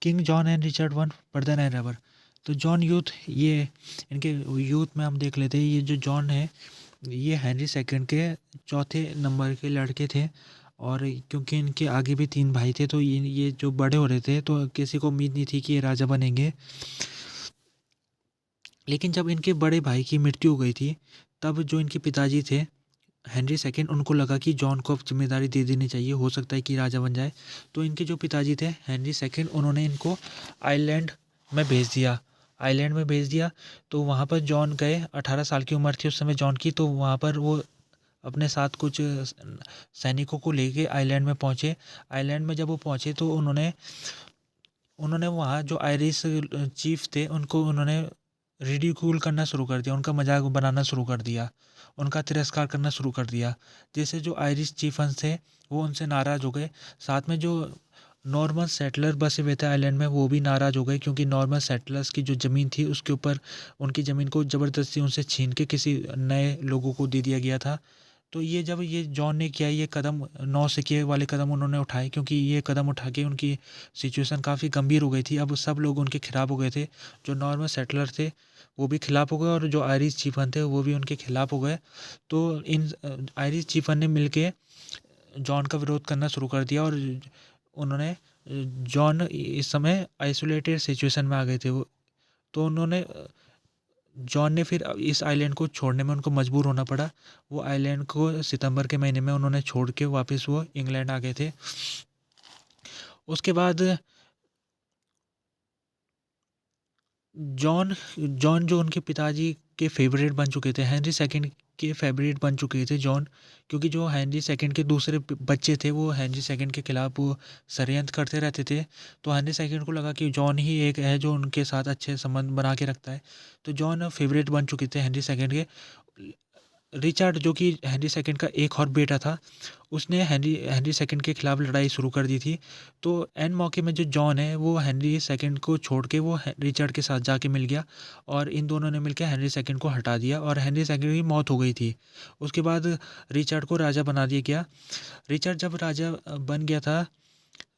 King John and Richard one further and ever. तो John youth, ये इनके youth में हम देख लेते हैं, ये जो जॉन है ये हेनरी सेकंड के चौथे नंबर के लड़के थे। और क्योंकि इनके आगे भी 3 भाई थे, तो ये जो बड़े हो रहे थे तो किसी को उम्मीद नहीं थी कि ये राजा बनेंगे। लेकिन जब इनके बड़े भाई की मृत्यु हो गई थी, तब जो इनके पिताजी थे हेनरी सेकंड, उनको लगा कि जॉन को अब जिम्मेदारी दे देनी चाहिए, हो सकता है कि राजा बन जाए। तो इनके जो पिताजी थे हेनरी सेकंड, उन्होंने इनको आयरलैंड में भेज दिया। आयरलैंड में भेज दिया तो वहाँ पर जॉन गए। 18 साल की उम्र थी उस समय जॉन की। तो वहाँ पर वो अपने साथ कुछ सैनिकों को लेके आयरलैंड में पहुँचे। आयरलैंड में जब वो पहुँचे तो उन्होंने उन्होंने वहाँ जो आयरिश चीफ थे उनको उन्होंने रिडिक्यूल करना शुरू कर दिया, उनका मजाक बनाना शुरू कर दिया, उनका तिरस्कार करना शुरू कर दिया। जैसे जो आयरिश चीफन्स थे वो उनसे नाराज़ हो गए। साथ में जो नॉर्मल सेटलर बसे हुए थे आइलैंड में, वो भी नाराज़ हो गए, क्योंकि नॉर्मल सेटलर्स की जो ज़मीन थी उसके ऊपर उनकी ज़मीन को ज़बरदस्ती उनसे छीन के किसी नए लोगों को दे दिया गया था। तो ये जब ये जॉन ने किया ये कदम, नौसिखिए वाले कदम उन्होंने उठाए, क्योंकि ये कदम उठा के उनकी सिचुएशन काफ़ी गंभीर हो गई थी। अब सब लोग उनके खिलाफ हो गए थे। जो नॉर्मल सेटलर थे वो भी खिलाफ हो गए, और जो आयरिश चीफन थे वो भी उनके खिलाफ हो गए। तो इन आयरिश चीफन ने मिलके जॉन का विरोध करना शुरू कर दिया, और उन्होंने जॉन इस समय आइसोलेटेड सिचुएशन में आ गए थे वो। तो उन्होंने जॉन ने फिर इस आइलैंड को छोड़ने में उनको मजबूर होना पड़ा। वो आइलैंड को सितंबर के महीने में उन्होंने छोड़ के वापस वो इंग्लैंड आ गए थे। उसके बाद जॉन जॉन जो उनके पिताजी के फेवरेट बन चुके थे, हेनरी सेकंड के फेवरेट बन चुके थे जॉन, क्योंकि जो हेनरी सेकंड के दूसरे बच्चे थे वो हेनरी सेकंड के खिलाफ वो षड्यंत्र करते रहते थे। तो हेनरी सेकंड को लगा कि जॉन ही एक है जो उनके साथ अच्छे संबंध बना के रखता है। तो जॉन फेवरेट बन चुके थे हेनरी सेकंड के। रिचर्ड जो कि हेनरी सेकंड का एक और बेटा था, उसने हेनरी हेनरी सेकंड के खिलाफ लड़ाई शुरू कर दी थी। तो एन मौके में जो जॉन है वो हेनरी सेकंड को छोड़ के वो रिचर्ड के साथ जाके मिल गया, और इन दोनों ने मिलकर हेनरी सेकंड को हटा दिया, और हेनरी सेकंड की मौत हो गई थी। उसके बाद रिचर्ड को राजा बना दिया गया। रिचर्ड जब राजा बन गया था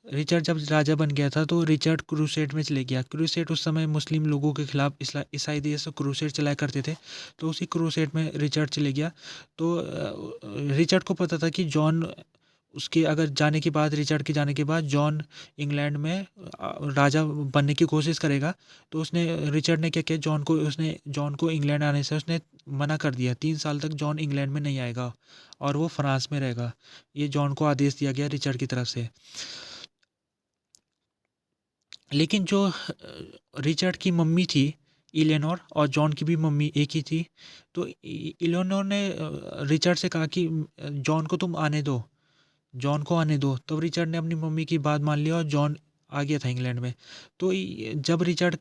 रिचर्ड जब राजा बन गया था तो रिचर्ड क्रूसेड में चले गया। क्रूसेड उस समय मुस्लिम लोगों के खिलाफ ईसाई देश से क्रूसेड चलाया करते थे। तो उसी क्रूसेड में रिचर्ड चले गया। तो रिचर्ड को पता था कि जॉन उसके अगर जाने के बाद, रिचर्ड के जाने के बाद जॉन इंग्लैंड में राजा बनने की कोशिश करेगा। तो उसने रिचर्ड ने क्या किया, जॉन को इंग्लैंड आने से उसने मना कर दिया। 3 साल तक जॉन इंग्लैंड में नहीं आएगा और वो फ्रांस में रहेगा। ये जॉन को आदेश दिया गया रिचर्ड की तरफ से। लेकिन जो रिचर्ड की मम्मी थी इलेनोर, और जॉन की भी मम्मी एक ही थी। तो इलेनोर ने रिचर्ड से कहा कि जॉन को तुम आने दो, जॉन को आने दो। तब रिचर्ड ने अपनी मम्मी की बात मान ली और जॉन आ गया था इंग्लैंड में। तो जब रिचर्ड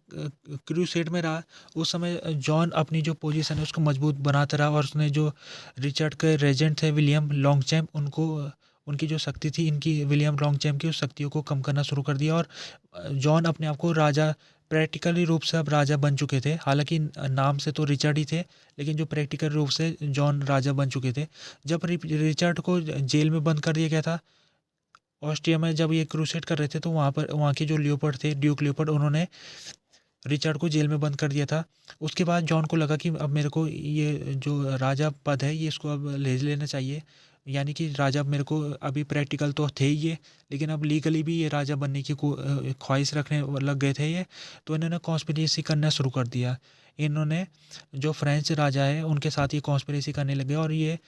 क्रूसेड में रहा, उस समय जॉन अपनी जो पोजीशन है उसको मजबूत बनाता रहा, और उसने जो रिचर्ड के रेजेंट थे विलियम लॉन्गचैम्प, उनको उनकी जो शक्ति थी, इनकी विलियम लॉन्गचैम्प की उस शक्तियों को कम करना शुरू कर दिया। और जॉन अपने आप को राजा, प्रैक्टिकली रूप से अब राजा बन चुके थे। हालांकि नाम से तो रिचर्ड ही थे, लेकिन जो प्रैक्टिकल रूप से जॉन राजा बन चुके थे। जब रिचर्ड को जेल में बंद कर दिया गया था ऑस्ट्रिया में, जब ये क्रूसेड कर रहे थे, तो वहाँ के जो लियोपोल्ड थे, ड्यूक लियोपोल्ड, उन्होंने रिचर्ड को जेल में बंद कर दिया था। उसके बाद जॉन को लगा कि अब मेरे को ये जो राजा पद है ये इसको अब ले लेना चाहिए। यानी कि राजा अब मेरे को, अभी प्रैक्टिकल तो थे ही ये, लेकिन अब लीगली भी ये राजा बनने की ख्वाहिश रखने लग गए थे ये। तो इन्होंने कॉन्स्पिरेसी करना शुरू कर दिया। इन्होंने जो फ्रेंच राजा है उनके साथ ये कॉन्स्पिरेसी करने लगे, और ये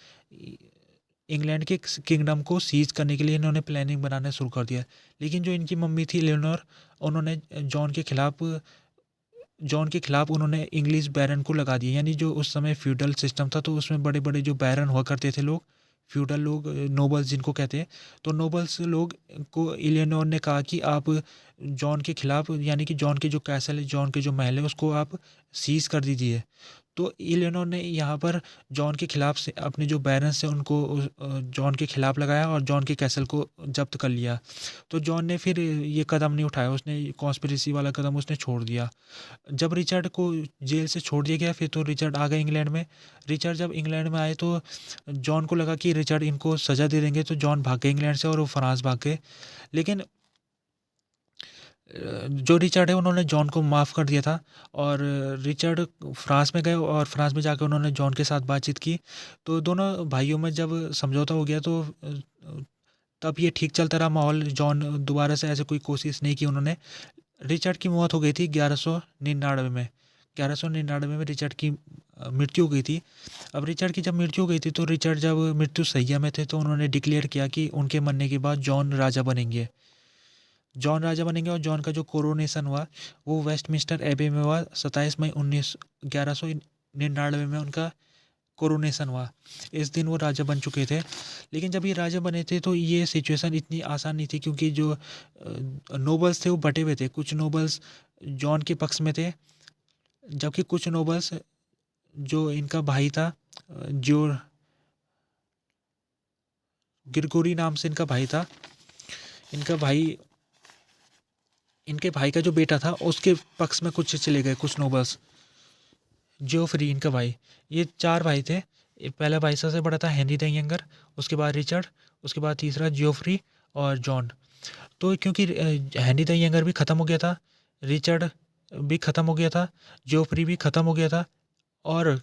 इंग्लैंड के किंगडम को सीज करने के लिए इन्होंने प्लानिंग बनाना शुरू कर दिया। लेकिन जो इनकी मम्मी थी लेनोर, उन्होंने जॉन के खिलाफ उन्होंने इंग्लिश बैरन को लगा दिया। यानी जो उस समय फ्यूडल सिस्टम था, तो उसमें बड़े बड़े जो बैरन हुआ करते थे लोग, फ्यूडल लोग, नोबल्स जिनको कहते हैं। तो नोबल्स लोग को इलियनोर ने कहा कि आप जॉन के खिलाफ, यानी कि जॉन के जो कैसल है, जॉन के जो महल है, उसको आप सीज कर दीजिए। तो इलियनोर ने यहाँ पर जॉन के खिलाफ से अपने जो बैरन्स हैं उनको जॉन के खिलाफ लगाया, और जॉन के कैसल को जब्त कर लिया। तो जॉन ने फिर ये कदम नहीं उठाया, उसने कॉन्स्पिरेसी वाला कदम उसने छोड़ दिया। जब रिचर्ड को जेल से छोड़ दिया गया, फिर तो रिचर्ड आ गए इंग्लैंड में। रिचर्ड जब इंग्लैंड में आए तो जॉन को लगा कि रिचर्ड इनको सज़ा दे देंगे, तो जॉन भाग गए इंग्लैंड से और वो फ्रांस भाग गए। लेकिन जो रिचर्ड है उन्होंने जॉन को माफ़ कर दिया था, और रिचर्ड फ्रांस में गए और फ्रांस में जाकर उन्होंने जॉन के साथ बातचीत की। तो दोनों भाइयों में जब समझौता हो गया तो तब ये ठीक चलता रहा माहौल। जॉन दोबारा से ऐसे कोई कोशिश नहीं की उन्होंने। रिचर्ड की मौत हो गई थी 1199 में। 1199 में रिचर्ड की मृत्यु हो गई थी। अब रिचर्ड की जब मृत्यु हो गई थी तो रिचर्ड जब मृत्यु शैय्या में थे तो उन्होंने डिक्लेयर किया कि उनके मरने के बाद जॉन राजा बनेंगे। जॉन राजा बनेंगे और जॉन का जो कोरोनेशन हुआ वो वेस्टमिंस्टर एबे में हुआ। 27 मई 1199 में उनका कोरोनेशन हुआ। इस दिन वो राजा बन चुके थे। लेकिन जब ये राजा बने थे तो ये सिचुएशन इतनी आसान नहीं थी, क्योंकि जो नोबल्स थे वो बटे हुए थे। कुछ नोबल्स जॉन के पक्ष में थे, जबकि कुछ नोबल्स, जो इनका भाई था, जो गिरगोरी नाम से इनका भाई था, इनका भाई, इनके भाई का जो बेटा था उसके पक्ष में कुछ चले गए कुछ नोबल्स। जियोफ्री इनका भाई। ये 4 भाई थे। पहला भाई सबसे बड़ा था हेनरी द यंगर, उसके बाद रिचर्ड, उसके बाद तीसरा जियोफ्री और जॉन। तो क्योंकि हेनरी द यंगर भी ख़त्म हो गया था, रिचर्ड भी ख़त्म हो गया था, जियोफ्री भी ख़त्म हो गया था, और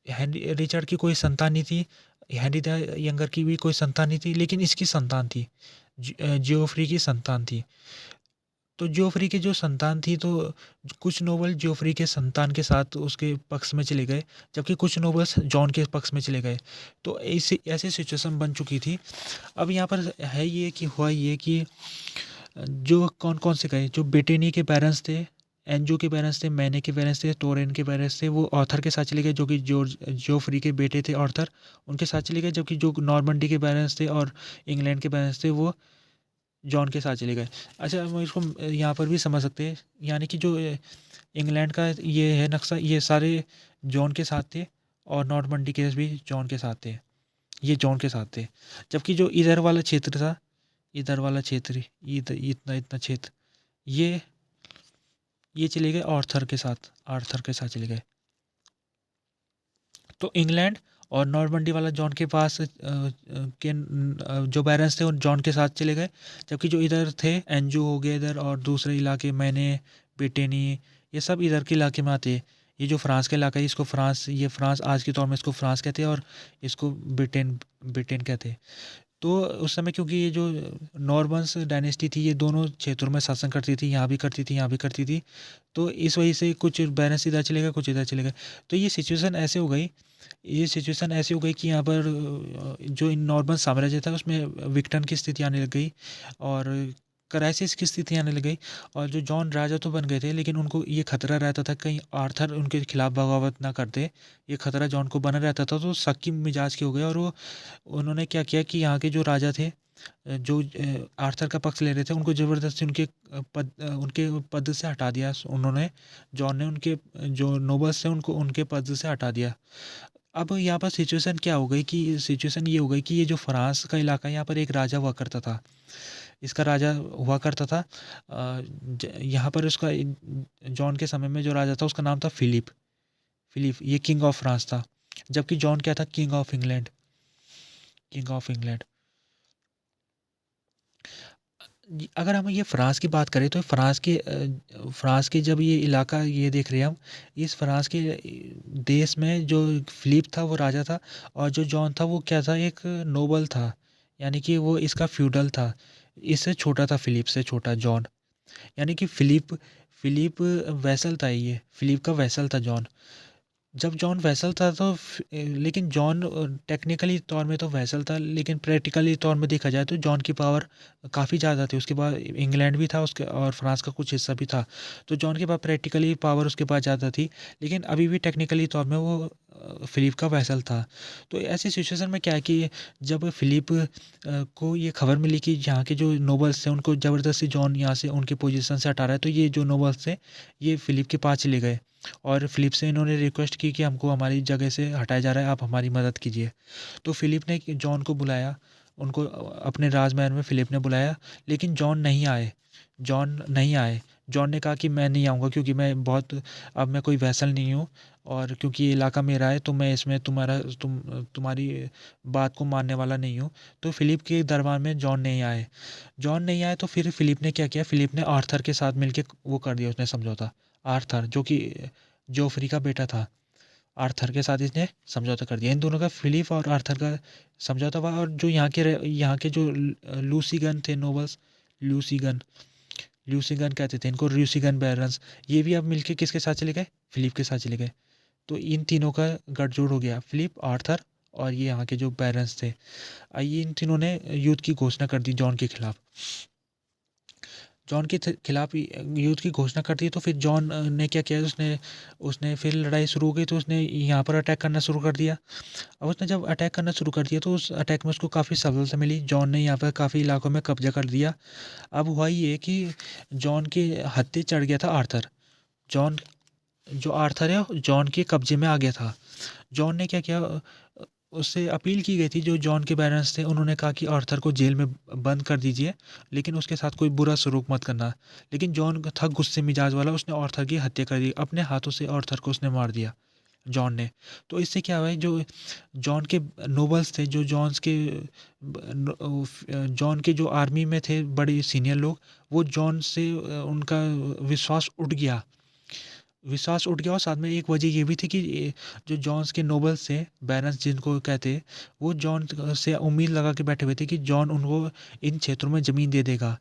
हेनरी रिचर्ड की कोई संतान नहीं थी, हेनरी द यंगर की भी कोई संतान नहीं थी, लेकिन इसकी संतान थी, जियोफ्री की संतान थी। तो जोफ्री की जो संतान थी, तो कुछ नोबल जोफ्री के संतान के साथ उसके पक्ष में चले गए, जबकि कुछ नोबल्स जॉन के पक्ष में चले गए। तो ऐसी सिचुएशन बन चुकी थी। अब यहाँ पर है ये कि हुआ ये कि जो कौन कौन से गए, जो बेटेनी के पेरेंट्स थे, एंजू के पेरेंट्स थे, मैने के पेरेंट्स थे, टोरेन के पेरेंट्स थे, वो ऑर्थर के साथ चले गए, जो कि जॉर्ज जोफ्री के बेटे थे ऑर्थर, उनके साथ चले गए। जबकि जो नॉर्मंडी के पेरेंट्स थे और इंग्लैंड के पेरेंट्स थे वो जॉन के साथ चले गए। अच्छा, हम इसको यहाँ पर भी समझ सकते हैं, यानी कि जो इंग्लैंड का ये है नक्शा, ये सारे जॉन के साथ थे, और नॉर्मंडी के भी जॉन के साथ थे, ये जॉन के साथ थे। जबकि जो इधर वाला क्षेत्र था, इधर वाला क्षेत्र, इधर इतना इतना क्षेत्र, ये चले गए आर्थर के साथ, आर्थर के साथ चले गए। तो इंग्लैंड और नॉर्मंडी वाला जॉन के पास जो बैरन्स थे उन जॉन के साथ चले गए। जबकि जो इधर थे, एंजू हो गए इधर, और दूसरे इलाके मैंने, ब्रिटेनी, ये सब इधर के इलाके में आते हैं। ये जो फ्रांस का इलाका है, इसको फ्रांस, ये फ्रांस आज के तौर में इसको फ्रांस कहते हैं, और इसको ब्रिटेन ब्रिटेन कहते हैं। तो उस समय क्योंकि ये जो नॉर्मन्स डायनेस्टी थी, ये दोनों क्षेत्रों में शासन करती थी, यहाँ भी करती थी, यहाँ भी करती थी। तो इस वजह से कुछ बैरन्स इधर चले गए, कुछ इधर चले गए। तो ये सिचुएशन ऐसे हो गई कि यहाँ पर जो इन नॉर्मन साम्राज्य था उसमें विघटन की स्थिति आने लग गई, और क्राइसिस की स्थिति आने लग गई। और जो जॉन राजा तो बन गए थे, लेकिन उनको ये खतरा रहता था कहीं आर्थर उनके खिलाफ बगावत ना कर दे। ये खतरा जॉन को बना रहता था, तो शक की मिजाज के हो गए, और वो उन्होंने क्या किया कि यहाँ के जो राजा थे, जो आर्थर का पक्ष ले रहे थे, उनको ज़बरदस्ती उनके पद से हटा दिया उन्होंने। जॉन ने उनके जो नोबल्स थे उनको उनके पद से हटा दिया। अब यहाँ पर सिचुएशन क्या हो गई कि सिचुएशन ये हो गई कि ये जो फ्रांस का इलाका है, यहाँ पर एक राजा हुआ करता था, इसका राजा हुआ करता था। यहाँ पर उसका जॉन के समय में जो राजा था उसका नाम था फिलिप। फिलिप ये किंग ऑफ फ्रांस था, जबकि जॉन क्या था, king of England, king of England. अगर हम ये फ्रांस की बात करें तो फ्रांस के जब ये इलाका ये देख रहे हैं हम, इस फ्रांस के देश में जो फिलिप था वो राजा था, और जो जॉन था वो क्या था, एक नोबल था, यानी कि वो इसका फ्यूडल था। इससे छोटा था, फिलिप से छोटा जॉन, यानी कि फिलिप फिलिप वैसल था, ये फिलिप का वैसल था जॉन। जब जॉन वैसल था तो लेकिन जॉन टेक्निकली तौर में तो वैसल था, लेकिन प्रैक्टिकली तौर में देखा जाए तो जॉन की पावर काफ़ी ज़्यादा थी। उसके बाद इंग्लैंड भी था उसके, और फ्रांस का कुछ हिस्सा भी था। तो जॉन के पास प्रैक्टिकली पावर उसके पास ज़्यादा थी, लेकिन अभी भी टेक्निकली तौर में वो फिलिप का वैसल था। तो ऐसी सिचुएशन में क्या है कि जब फिलिप को ये खबर मिली कि यहाँ के जो नोबल्स थे उनको ज़बरदस्ती जॉन यहाँ से उनकी पोजीशन से हटा रहा है, तो ये जो नोबल्स थे ये फिलिप के पास चले गए, और फिलिप से इन्होंने रिक्वेस्ट की कि हमको हमारी जगह से हटाया जा रहा है, आप हमारी मदद कीजिए। तो फिलिप ने जॉन को बुलाया, उनको अपने राजमहल में फिलिप ने बुलाया, लेकिन जॉन नहीं आए। जॉन नहीं आए। जॉन ने कहा कि मैं नहीं आऊँगा, क्योंकि मैं बहुत, अब मैं कोई वैसल नहीं हूँ, और क्योंकि ये इलाका मेरा है तो मैं इसमें तुम्हारी बात को मानने वाला नहीं हूँ। तो फिलिप के दरबार में जॉन नहीं आए। जॉन नहीं आए तो फिर फिलिप ने क्या किया, फिलिप ने आर्थर के साथ मिलके वो कर दिया उसने समझौता। आर्थर जो कि जोफ्री का बेटा था, आर्थर के साथ इसने समझौता कर दिया। इन दोनों का, फिलिप और आर्थर का समझौता हुआ। और जो यहाँ के जो लूसीगन थे नोबल्स, लूसीगन ल्यूसीगन कहते थे इनको, ल्यूसीगन बैरन्स, ये भी अब मिलके किसके साथ चले गए, फिलिप के साथ चले गए। तो इन तीनों का गठजोड़ हो गया, फिलिप, आर्थर और ये यहाँ के जो बैरन्स थे। आइए इन तीनों ने युद्ध की घोषणा कर दी जॉन के खिलाफ। जॉन के खिलाफ युद्ध की घोषणा कर दी। तो फिर जॉन ने क्या किया, उसने उसने फिर लड़ाई शुरू हो गई तो उसने यहाँ पर अटैक करना शुरू कर दिया। अब उसने जब अटैक करना शुरू कर दिया तो उस अटैक में उसको काफ़ी सफलता मिली। जॉन ने यहाँ पर काफ़ी इलाकों में कब्जा कर दिया। अब हुआ ये कि जॉन के हत्थे चढ़ गया था आर्थर। जॉन जो आर्थर है जॉन के कब्जे में आ गया था। जॉन ने क्या किया, उससे अपील की गई थी, जो जॉन के पेरेंट्स थे उन्होंने कहा कि आर्थर को जेल में बंद कर दीजिए, लेकिन उसके साथ कोई बुरा सलूक मत करना। लेकिन जॉन था गुस्से मिजाज वाला, उसने आर्थर की हत्या कर दी, अपने हाथों से आर्थर को उसने मार दिया जॉन ने। तो इससे क्या हुआ है, जो जॉन के नोबल्स थे, जो जॉन के जो आर्मी में थे बड़े सीनियर लोग, वो जॉन से उनका विश्वास उठ गया। और साथ में एक वजह ये भी थी कि जो जॉन्स के नोबल्स थे, बैरन्स जिनको कहते, वो जॉन से उम्मीद लगा के बैठे हुए थे कि जॉन उनको इन क्षेत्रों में ज़मीन दे देगा।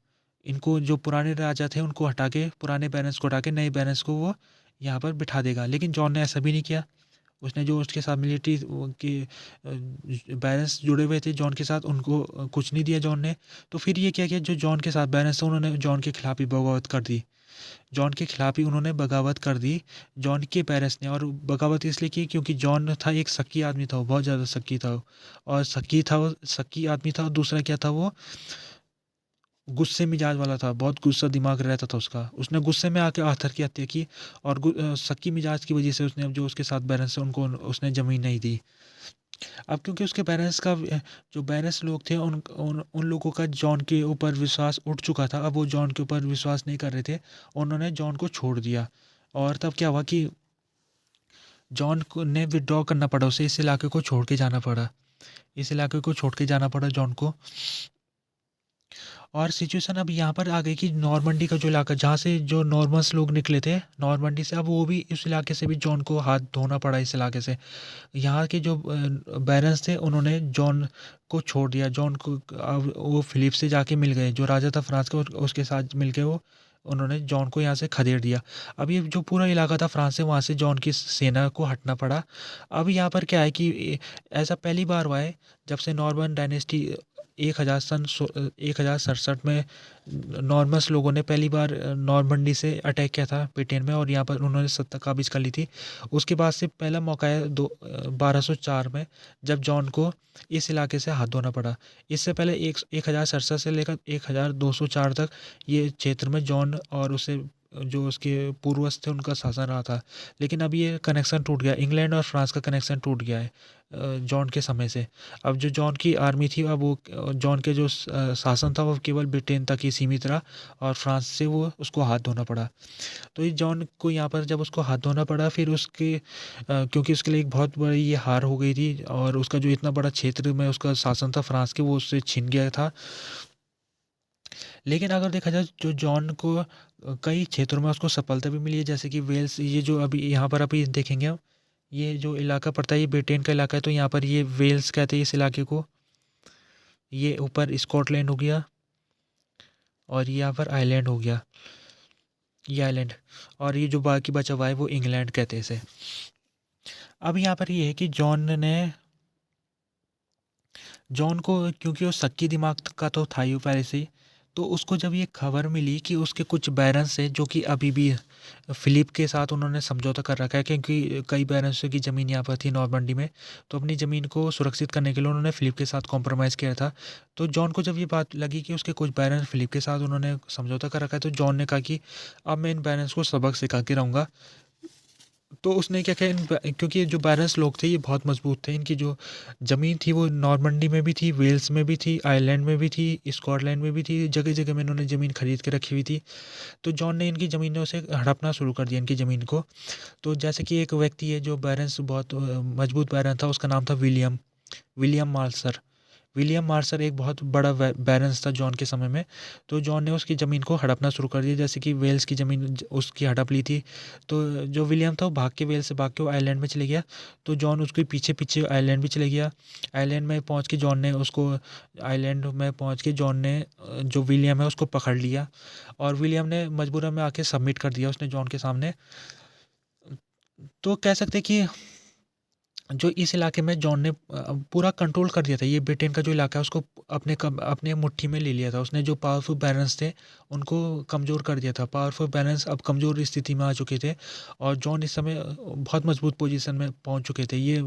इनको जो पुराने राजा थे उनको हटा के, पुराने बैरन्स को हटा के नए बैरन्स को वो यहाँ पर बिठा देगा। लेकिन जॉन ने ऐसा भी नहीं किया। उसने जो उसके साथ मिलिट्री के बैरन्स जुड़े हुए थे जॉन के साथ, उनको कुछ नहीं दिया जॉन ने। तो फिर ये क्या किया, जो जॉन के साथ बैरन्स थे उन्होंने जॉन के खिलाफ ही बगावत कर दी। जॉन के खिलाफ ही उन्होंने बगावत कर दी, जॉन के पेरेंट्स ने। और बगावत इसलिए की क्योंकि जॉन था एक शक्की आदमी था, वो बहुत ज़्यादा शक्की था। और शक्की आदमी था। और दूसरा क्या था, वो गुस्से मिजाज वाला था, बहुत गुस्सा दिमाग रहता था उसका। उसने गुस्से में आके आर्थर की हत्या की। और शक्की मिजाज की वजह से उसने, अब जो उसके साथ बैलेंस है उनको उसने ज़मीन नहीं दी। अब क्योंकि उसके पेरेंट्स का, जो पेरेंट्स लोग थे, उन लोगों का जॉन के ऊपर विश्वास उठ चुका था। अब वो जॉन के ऊपर विश्वास नहीं कर रहे थे, उन्होंने जॉन को छोड़ दिया। और तब क्या हुआ कि जॉन को ने विड्रॉ करना पड़ा, उसे इस इलाके को छोड़ के जाना पड़ा, इस इलाके को छोड़ के जाना पड़ा जॉन को। और सिचुएशन अब यहाँ पर आ गई कि नॉर्मंडी का जो इलाका, जहाँ से जो नॉर्मन्स लोग निकले थे नॉर्मंडी से, अब वो भी इस इलाके से भी जॉन को हाथ धोना पड़ा इस इलाके से। यहाँ के जो बैरन्स थे उन्होंने जॉन को छोड़ दिया। जॉन को अब वो फिलिप से जाके मिल गए, जो राजा था फ्रांस का, उसके साथ मिल के वो उन्होंने जॉन को यहाँ से खदेड़ दिया। अब ये जो पूरा इलाका था फ्रांस से, वहाँ से जॉन की सेना को हटना पड़ा। अब यहाँ पर क्या है कि ऐसा पहली बार हुआ है जब से नॉर्मन डायनेस्टी 1067 में नॉर्मन्स लोगों ने पहली बार नॉर्मंडी से अटैक किया था ब्रिटेन में, और यहाँ पर उन्होंने सत्ता काबिज कर ली थी। उसके बाद से पहला मौका है 1204 में, जब जॉन को इस इलाके से हाथ धोना पड़ा। इससे पहले 1067 से लेकर 1204 तक ये क्षेत्र में जॉन और उसे जो उसके पूर्वज थे उनका शासन रहा था। लेकिन अब ये कनेक्शन टूट गया, इंग्लैंड और फ्रांस का कनेक्शन टूट गया है जॉन के समय से। अब जो जॉन की आर्मी थी, अब वो जॉन के जो शासन था वो केवल ब्रिटेन तक ही सीमित रहा, और फ्रांस से वो उसको हाथ धोना पड़ा। तो ये जॉन को यहाँ पर जब उसको हाथ धोना पड़ा, फिर उसके क्योंकि उसके लिए एक बहुत बड़ी ये हार हो गई थी, और उसका जो इतना बड़ा क्षेत्र में उसका शासन था फ्रांस के, वो उससे छिन गया था। लेकिन अगर देखा जाए, जो जॉन को कई क्षेत्रों में उसको सफलता भी मिली है, जैसे कि वेल्स, ये जो अभी यहाँ पर अभी देखेंगे हम, ये जो इलाका पड़ता है ये ब्रिटेन का इलाका है, तो यहाँ पर ये वेल्स कहते हैं इस इलाके को। ये ऊपर स्कॉटलैंड हो गया, और ये यहाँ पर आइलैंड हो गया, ये आइलैंड। और ये जो बाकी बचा हुआ है वो इंग्लैंड कहते हैं इसे। अब यहाँ पर ये है कि जॉन को, क्योंकि वो शक्की दिमाग का तो था ही पहले से ही, तो उसको जब ये खबर मिली कि उसके कुछ बैरन्स हैं जो कि अभी भी फिलिप के साथ उन्होंने समझौता कर रखा है, क्योंकि कई बैरन्स की ज़मीन यहाँ पर थी नॉर्मंडी में, तो अपनी ज़मीन को सुरक्षित करने के लिए उन्होंने फिलिप के साथ कॉम्प्रोमाइज़ किया था। तो जॉन को जब ये बात लगी कि उसके कुछ बैरन्स फिलिप के साथ उन्होंने समझौता कर रखा है, तो जॉन ने कहा कि अब मैं इन बैरन्स को सबक सिखा के रहूँगा। तो उसने क्या किया, क्योंकि जो बैरन्स लोग थे ये बहुत मजबूत थे, इनकी जो ज़मीन थी वो नॉर्मंडी में भी थी, वेल्स में भी थी, आयरलैंड में भी थी, स्कॉटलैंड में भी थी, जगह जगह में इन्होंने ज़मीन खरीद के रखी हुई थी। तो जॉन ने इनकी ज़मीनों से हड़पना शुरू कर दिया, इनकी ज़मीन को। तो जैसे कि एक व्यक्ति है जो बैरन्स बहुत मजबूत बैरन था, उसका नाम था William William Marsar. William Marsar एक बहुत बड़ा बैरन्स था जॉन के समय में। तो जॉन ने उसकी ज़मीन को हड़पना शुरू कर दिया, जैसे कि वेल्स की ज़मीन उसकी हड़प ली थी। तो जो विलियम था वो भाग के वेल्स से भाग के वो आयरलैंड में चले गया। तो जॉन उसके पीछे पीछे आयरलैंड भी चले गया। आयरलैंड में पहुंच के जॉन ने उसको आयरलैंड में पहुंच के जॉन ने जो विलियम है उसको पकड़ लिया, और विलियम ने मजबूरन में आके सबमिट कर दिया उसने जॉन के सामने। तो कह सकते हैं कि जो इस इलाके में जॉन ने पूरा कंट्रोल कर दिया था, ये ब्रिटेन का जो इलाका है उसको अपने मुट्ठी में ले लिया था उसने। जो पावरफुल बैरन्स थे उनको कमज़ोर कर दिया था, पावरफुल बैरन्स अब कमज़ोर स्थिति में आ चुके थे, और जॉन इस समय बहुत मजबूत पोजीशन में पहुंच चुके थे। ये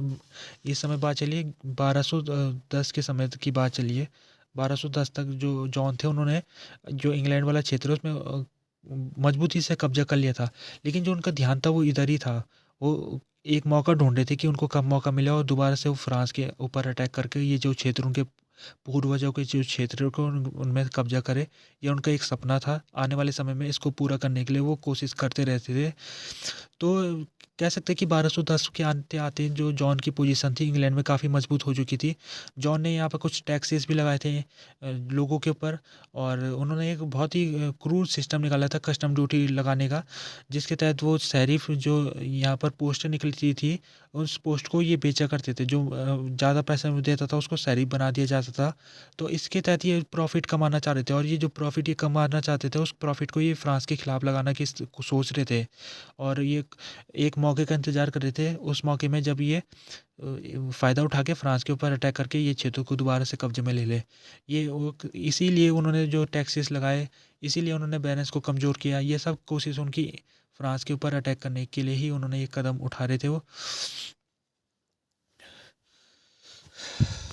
इस समय बात चलिए 1210 के समय की बात चलिए। 1210 तक जो जॉन थे उन्होंने जो इंग्लैंड वाला क्षेत्र है उसमें मजबूती से कब्जा कर लिया था। लेकिन जो उनका ध्यान था वो इधर ही था। वो एक मौका ढूंढ रहे थे कि उनको कब मौका मिले और दोबारा से वो फ्रांस के ऊपर अटैक करके ये जो क्षेत्र उनके पूर्वजों के जो क्षेत्र को उनमें कब्जा करे। ये उनका एक सपना था, आने वाले समय में इसको पूरा करने के लिए वो कोशिश करते रहते थे। तो कह सकते हैं कि 1210 के आते आते जो जॉन की पोजीशन थी इंग्लैंड में काफ़ी मजबूत हो चुकी थी। जॉन ने यहाँ पर कुछ टैक्सेस भी लगाए थे लोगों के ऊपर, और उन्होंने एक बहुत ही क्रूर सिस्टम निकाला था कस्टम ड्यूटी लगाने का, जिसके तहत वो शरीफ जो यहाँ पर पोस्ट निकलती थी उस पोस्ट को ये बेचा करते थे। जो ज़्यादा पैसा देता था उसको शरीफ बना दिया जाता था। तो इसके तहत ये प्रॉफिट कमाना चाह रहे थे, और ये जो प्रॉफिट ये कमाना चाहते थे उस प्रॉफिट को ये फ्रांस के खिलाफ लगाना की सोच रहे थे। और ये एक मौके का इंतज़ार कर रहे थे, उस मौके में जब ये फ़ायदा उठा के फ्रांस के ऊपर अटैक करके ये क्षेत्रों को दोबारा से कब्जे में ले ले। ये वो इसीलिए उन्होंने जो टैक्सेस लगाए, इसीलिए उन्होंने बैलेंस को कमज़ोर किया। ये सब कोशिश उनकी फ्रांस के ऊपर अटैक करने के लिए ही उन्होंने ये कदम उठा रहे थे वो।